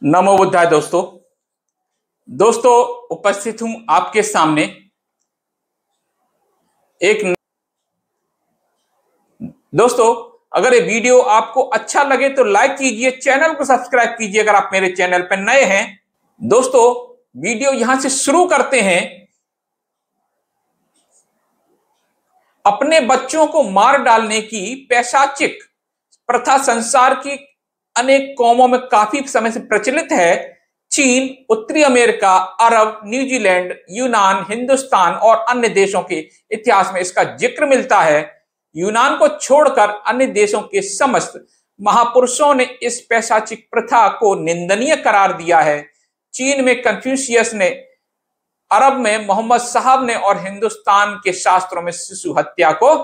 नमो बुद्धाय। दोस्तों दोस्तों उपस्थित हूं आपके सामने एक। दोस्तों अगर ये वीडियो आपको अच्छा लगे तो लाइक कीजिए, चैनल को सब्सक्राइब कीजिए अगर आप मेरे चैनल पर नए हैं। दोस्तों वीडियो यहां से शुरू करते हैं। अपने बच्चों को मार डालने की पैशाचिक प्रथा संसार की अनेक कौमों में काफी समय से प्रचलित है। चीन, उत्तरी अमेरिका, अरब, न्यूजीलैंड, यूनान, हिंदुस्तान और अन्य देशों के इतिहास में इसका जिक्र मिलता है। यूनान को छोड़कर अन्य देशों के समस्त महापुरुषों ने इस पैशाचिक प्रथा को निंदनीय करार दिया है। चीन में कन्फ्यूशियस ने, अरब में मोहम्मद साहब ने और हिंदुस्तान के शास्त्रों में शिशु हत्या को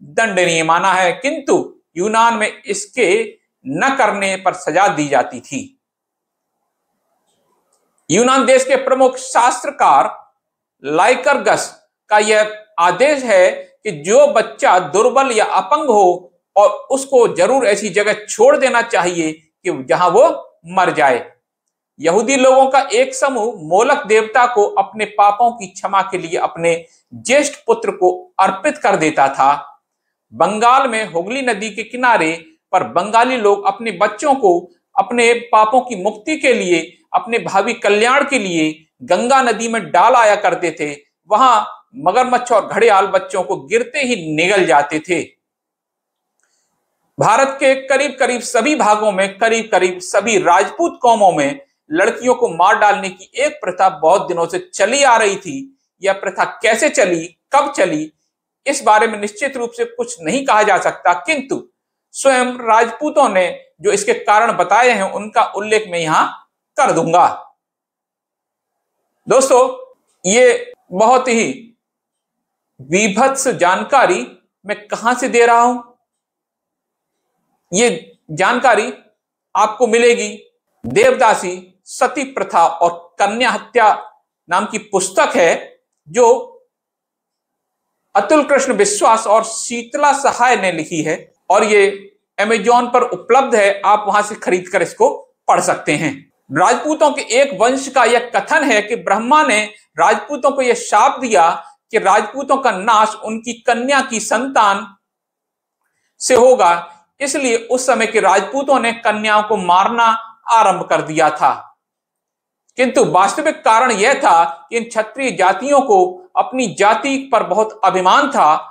दंडनीय माना है, किंतु यूनान में इसके न करने पर सजा दी जाती थी। यूनान देश के प्रमुख शास्त्रकार लाइकर्गस का यह आदेश है कि जो बच्चा दुर्बल या अपंग हो और उसको जरूर ऐसी जगह छोड़ देना चाहिए कि जहां वो मर जाए। यहूदी लोगों का एक समूह मोलक देवता को अपने पापों की क्षमा के लिए अपने ज्येष्ठ पुत्र को अर्पित कर देता था। बंगाल में हुगली नदी के किनारे पर बंगाली लोग अपने बच्चों को अपने पापों की मुक्ति के लिए, अपने भावी कल्याण के लिए गंगा नदी में डाल आया करते थे। वहां मगरमच्छ और घड़ियाल बच्चों को गिरते ही निगल जाते थे। भारत के करीब करीब सभी भागों में, करीब करीब सभी राजपूत कौमों में लड़कियों को मार डालने की एक प्रथा बहुत दिनों से चली आ रही थी। यह प्रथा कैसे चली, कब चली, इस बारे में निश्चित रूप से कुछ नहीं कहा जा सकता, किंतु स्वयं राजपूतों ने जो इसके कारण बताए हैं उनका उल्लेख मैं यहां कर दूंगा। दोस्तों ये बहुत ही विभत्स जानकारी मैं कहां से दे रहा हूं, ये जानकारी आपको मिलेगी देवदासी, सती प्रथा और कन्या हत्या नाम की पुस्तक है जो अतुल कृष्ण विश्वास और शीतला सहाय ने लिखी है, और ये अमेजॉन पर उपलब्ध है। आप वहां से खरीद कर इसको पढ़ सकते हैं। राजपूतों के एक वंश का यह कथन है कि ब्रह्मा ने राजपूतों को यह शाप दिया कि राजपूतों का नाश उनकी कन्या की संतान से होगा, इसलिए उस समय के राजपूतों ने कन्याओं को मारना आरंभ कर दिया था। किंतु वास्तविक कारण यह था कि इन क्षत्रिय जातियों को अपनी जाति पर बहुत अभिमान था।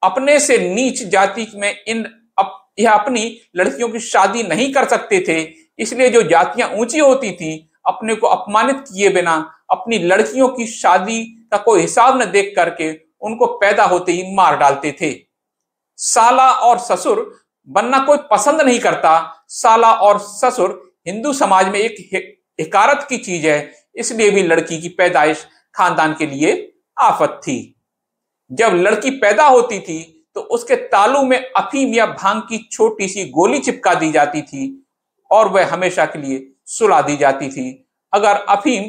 अपने से नीच जाति में यह अपनी लड़कियों की शादी नहीं कर सकते थे, इसलिए जो जातियां ऊंची होती थी अपने को अपमानित किए बिना अपनी लड़कियों की शादी का कोई हिसाब न देख करके उनको पैदा होते ही मार डालते थे। साला और ससुर बनना कोई पसंद नहीं करता। साला और ससुर हिंदू समाज में एक हिकारत की चीज है, इसलिए भी लड़की की पैदाइश खानदान के लिए आफत थी। जब लड़की पैदा होती थी तो उसके तालू में अफीम या भांग की छोटी सी गोली चिपका दी जाती थी और वह हमेशा के लिए सुला दी जाती थी। अगर अफीम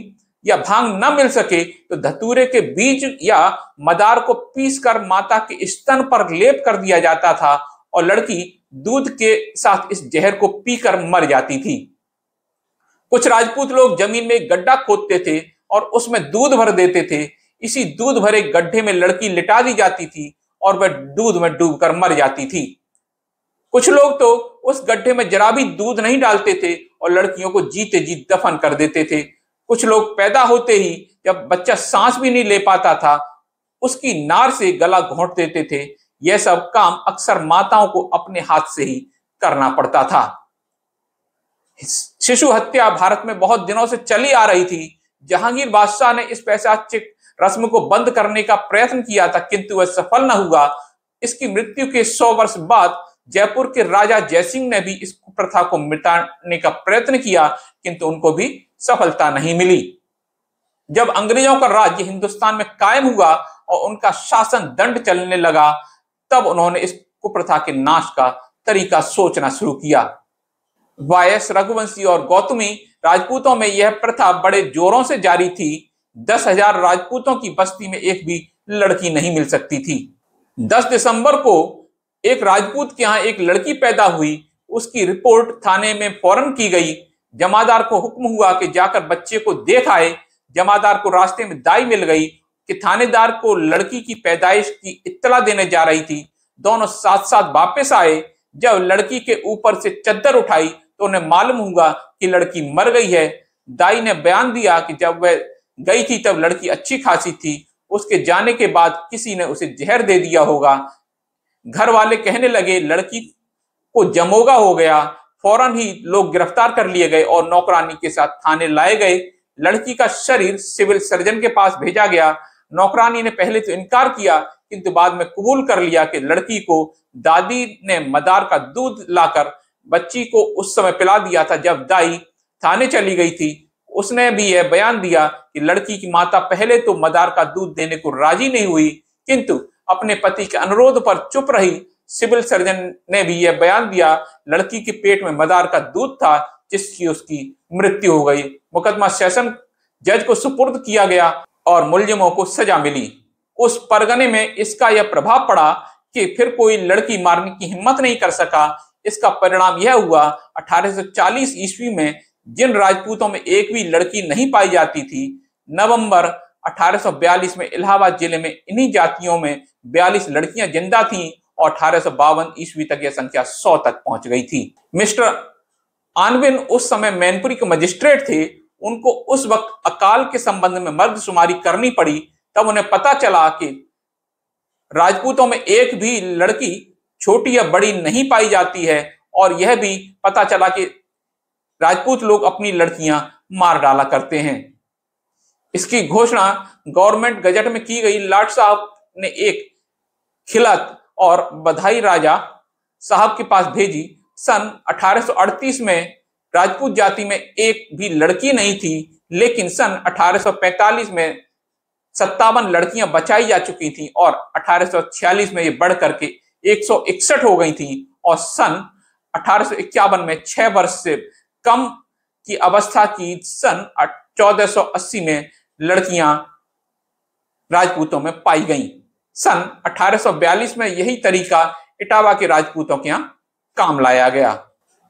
या भांग न मिल सके तो धतूरे के बीज या मदार को पीसकर माता के स्तन पर लेप कर दिया जाता था और लड़की दूध के साथ इस जहर को पीकर मर जाती थी। कुछ राजपूत लोग जमीन में एक गड्ढा खोदते थे और उसमें दूध भर देते थे। इसी दूध भरे गड्ढे में लड़की लिटा दी जाती थी और वह दूध में डूबकर मर जाती थी। कुछ लोग तो उस गड्ढे में जरा भी दूध नहीं डालते थे और लड़कियों को जीते जी दफन कर देते थे। कुछ लोग पैदा होते ही जब बच्चा सांस भी नहीं ले पाता था उसकी नार से गला घोंट देते थे। यह सब काम अक्सर माताओं को अपने हाथ से ही करना पड़ता था। शिशु हत्या भारत में बहुत दिनों से चली आ रही थी। जहांगीर बादशाह ने इस पैशाचिक रस्म को बंद करने का प्रयत्न किया था, किंतु वह सफल न हुआ। इसकी मृत्यु के 100 वर्ष बाद जयपुर के राजा जयसिंह ने भी इस प्रथा को मिटाने का प्रयत्न किया, किंतु उनको भी सफलता नहीं मिली। जब अंग्रेजों का राज्य हिंदुस्तान में कायम हुआ और उनका शासन दंड चलने लगा, तब उन्होंने इस कुप्रथा के नाश का तरीका सोचना शुरू किया। वायस, रघुवंशी और गौतमी राजपूतों में यह प्रथा बड़े जोरों से जारी थी। 10,000 राजपूतों की बस्ती में एक भी लड़की नहीं मिल सकती थी। 10 दिसंबर को एक राजपूत के यहाँ एक लड़की पैदा हुई। उसकी रिपोर्ट थाने में फौरन की गई। जमादार को हुक्म हुआ कि जाकर बच्चे को देख आए। जमादार को रास्ते में दाई मिल गई कि थानेदार को लड़की की पैदाइश की इत्तला देने जा रही थी। दोनों साथ साथ वापस आए। जब लड़की के ऊपर से चद्दर उठाई तो उन्हें मालूम हुआ कि लड़की मर गई है। दाई ने बयान दिया कि जब वह गई थी तब लड़की अच्छी खासी थी, उसके जाने के बाद किसी ने उसे जहर दे दिया होगा। घर वाले कहने लगे लड़की को जमोगा हो गया। फौरन ही लोग गिरफ्तार कर लिए गए और नौकरानी के साथ थाने लाए गए। लड़की का शरीर सिविल सर्जन के पास भेजा गया। नौकरानी ने पहले तो इनकार किया, किंतु बाद में कबूल कर लिया कि लड़की को दादी ने मदार का दूध लाकर बच्ची को उस समय पिला दिया था जब दाई थाने चली गई थी। उसने भी यह बयान दिया कि लड़की की माता पहले तो मदार का दूध देने को राजी नहीं हुई, किंतु अपने पति के अनुरोध पर चुप रही। सिविल सर्जन ने भी यह बयान दिया लड़की के पेट में मदार का दूध था, जिसकी उसकी मृत्यु हो गई। मुकदमा सेशन जज को सुपुर्द किया गया और मुलजिमों को सजा मिली। उस परगने में इसका यह प्रभाव पड़ा कि फिर कोई लड़की मारने की हिम्मत नहीं कर सका। इसका परिणाम यह हुआ 1840 ईस्वी में जिन राजपूतों में एक भी लड़की नहीं पाई जाती थी, नवंबर 1842 में इलाहाबाद जिले में इन्हीं जातियों में 42 लड़कियां जिंदा थीं और 1852 ईस्वी तक यह संख्या 100 तक पहुंच गई थी। मिस्टर आनविन उस समय मैनपुरी के मजिस्ट्रेट थे। उनको उस वक्त अकाल के संबंध में मर्दशुमारी करनी पड़ी। तब उन्हें पता चला कि राजपूतों में एक भी लड़की छोटी या बड़ी नहीं पाई जाती है, और यह भी पता चला कि राजपूत लोग अपनी लड़कियां मार डाला करते हैं। इसकी घोषणा गवर्नमेंट गजट में की गई। लाट साहब ने एक खिलत और बधाई राजा साहब के पास भेजी। सन 1838 में राजपूत जाति में एक भी लड़की नहीं थी, लेकिन सन 1845 में 57 लड़कियां बचाई जा चुकी थीं और 1846 में ये बढ़ करके 161 हो गई थीं और सन 1851 में 6 वर्ष से कम की अवस्था की सन 1480 में लड़कियां राजपूतों में पाई गईं। सन 1842 में यही तरीका इटावा के राजपूतों के यहां काम लाया गया।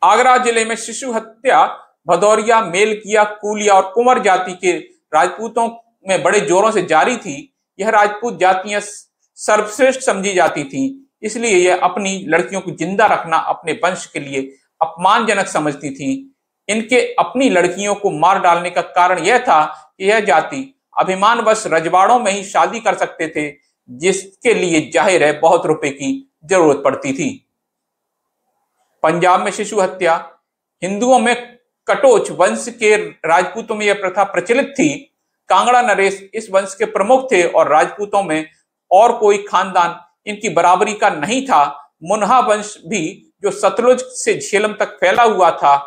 आगरा जिले में शिशु हत्या भदौरिया, मेलकिया, कूलिया और कुंवर जाति के राजपूतों में बड़े जोरों से जारी थी। यह राजपूत जातियां सर्वश्रेष्ठ समझी जाती थी, इसलिए यह अपनी लड़कियों को जिंदा रखना अपने वंश के लिए अपमानजनक समझती थी। इनके अपनी लड़कियों को मार डालने का कारण यह था कि यह जाति अभिमानवश रजवाड़ों में ही शादी कर सकते थे, जिसके लिए जाहिर है बहुत रुपए की जरूरत पड़ती थी। पंजाब में शिशु हत्या। हिंदुओं में कटोच वंश के राजपूतों में यह प्रथा प्रचलित थी। कांगड़ा नरेश इस वंश के प्रमुख थे और राजपूतों में और कोई खानदान इनकी बराबरी का नहीं था। मुन्हा वंश भी, जो सतलुज से झेलम तक फैला हुआ था,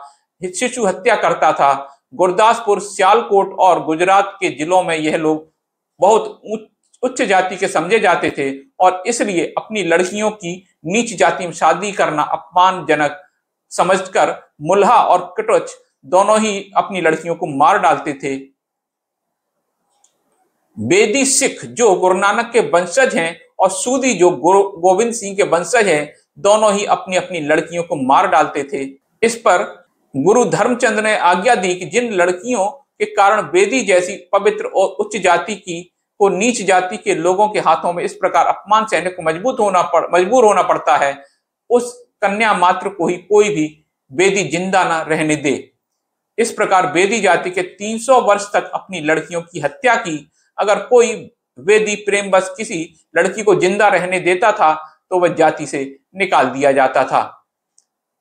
शिशु हत्या करता था। गुरदासपुर, सियालकोट और गुजरात के जिलों में यह लोग बहुत उच्च जाति के समझे जाते थे और इसलिए अपनी लड़कियों की नीच जाति में शादी करना अपमानजनक समझकर मुल्हा और कटोच दोनों ही अपनी लड़कियों को मार डालते थे। बेदी सिख जो गुरु नानक के वंशज हैं और सूदी जो गुरु गोविंद सिंह के वंशज हैं, दोनों ही अपनी अपनी लड़कियों को मार डालते थे। इस पर गुरु धर्मचंद ने आज्ञा दी कि जिन लड़कियों के कारण बेदी जैसी पवित्र और उच्च जाति की को नीच जाति के लोगों के हाथों में इस प्रकार अपमान सहने को मजबूर होना पड़ता है, उस कन्या मात्र को ही कोई भी बेदी जिंदा न रहने दे। इस प्रकार बेदी जाति के 300 वर्ष तक अपनी लड़कियों की हत्या की। अगर कोई वेदी प्रेमवश किसी लड़की को जिंदा रहने देता था तो वह जाति से निकाल दिया जाता था।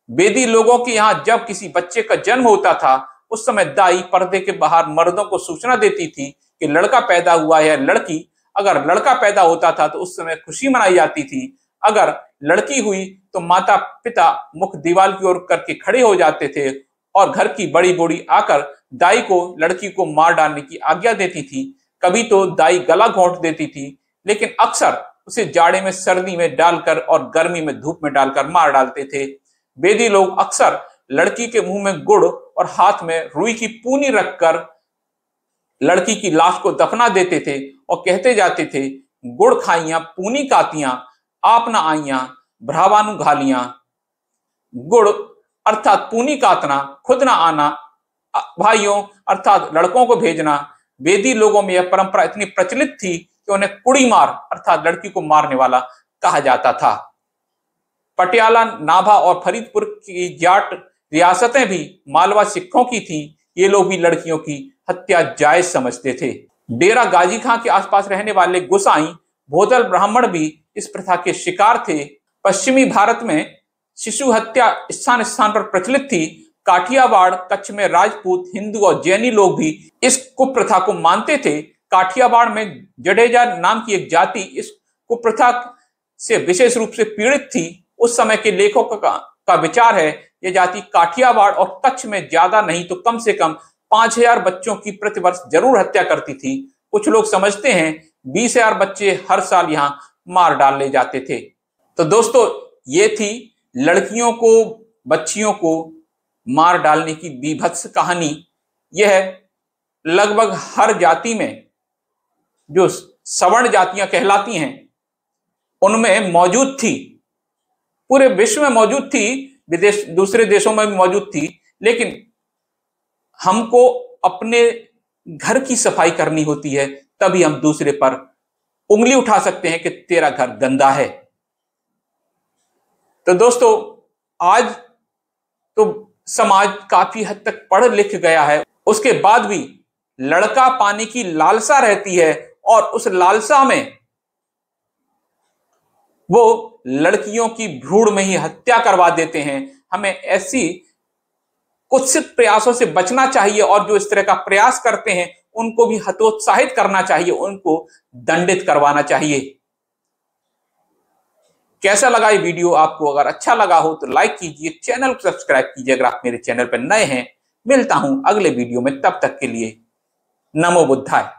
बेदी लोगों के यहाँ जब किसी बच्चे का जन्म होता था, उस समय दाई पर्दे के बाहर मर्दों को सूचना देती थी कि लड़का पैदा हुआ है, लड़की। अगर लड़का पैदा होता था तो उस समय खुशी मनाई जाती थी। अगर लड़की हुई तो माता पिता मुख दीवार की ओर करके खड़े हो जाते थे और घर की बड़ी बूढ़ी आकर दाई को लड़की को मार डालने की आज्ञा देती थी। कभी तो दाई गला घोंट देती थी, लेकिन अक्सर उसे जाड़े में सर्दी में डालकर और गर्मी में धूप में डालकर मार डालते थे। बेदी लोग अक्सर लड़की के मुंह में गुड़ और हाथ में रुई की पूनी रखकर लड़की की लाश को दफना देते थे और कहते जाते थे, गुड़ खाइयां पूनी कातियां आप न आइयां भ्रावानु घालियां। गुड़ अर्थात पूनी कातना, खुद ना आना, भाइयों अर्थात लड़कों को भेजना, वेदी लोगों में यह परंपरा इतनी प्रचलित थी कि उन्हें कुड़ी मार अर्थात लड़की को मारने वाला कहा जाता था। पटियाला, नाभा और फरीदपुर की जाट रियासतें भी मालवा सिखों की थी। ये लोग भी लड़कियों की हत्या जायज समझते थे। डेरा गाजी खां के आसपास रहने वाले गुसाई, भोदल ब्राह्मण भी इस प्रथा के शिकार थे। पश्चिमी भारत में शिशु हत्या स्थान स्थान पर प्रचलित थी। काठियावाड़, कच्छ में राजपूत, हिंदू और जैनी लोग भी इस कुप्रथा को मानते थे। काठियावाड़ में जडेजा नाम की एक जाति इस कुप्रथा से विशेष रूप से पीड़ित थी। उस समय के लेखकों का विचार है यह जाति काठियावाड़ और कच्छ में ज्यादा नहीं तो कम से कम 5000 बच्चों की प्रतिवर्ष जरूर हत्या करती थी। कुछ लोग समझते हैं 20,000 बच्चे हर साल यहां मार डाले जाते थे। तो दोस्तों, ये थी लड़कियों को, बच्चियों को मार डालने की बीभत्स कहानी। यह लगभग हर जाति में, जो सवर्ण जातियां कहलाती हैं, उनमें मौजूद थी। पूरे विश्व में मौजूद थी, विदेश दूसरे देशों में भी मौजूद थी। लेकिन हमको अपने घर की सफाई करनी होती है, तभी हम दूसरे पर उंगली उठा सकते हैं कि तेरा घर गंदा है। तो दोस्तों, आज तो समाज काफी हद तक पढ़ लिख गया है, उसके बाद भी लड़का पाने की लालसा रहती है और उस लालसा में वो लड़कियों की भ्रूण में ही हत्या करवा देते हैं। हमें ऐसी कुत्सित प्रयासों से बचना चाहिए और जो इस तरह का प्रयास करते हैं उनको भी हतोत्साहित करना चाहिए, उनको दंडित करवाना चाहिए। कैसा लगा ये वीडियो आपको? अगर अच्छा लगा हो तो लाइक कीजिए, चैनल को सब्सक्राइब कीजिए अगर आप मेरे चैनल पर नए हैं। मिलता हूं अगले वीडियो में, तब तक के लिए नमो बुद्धाय।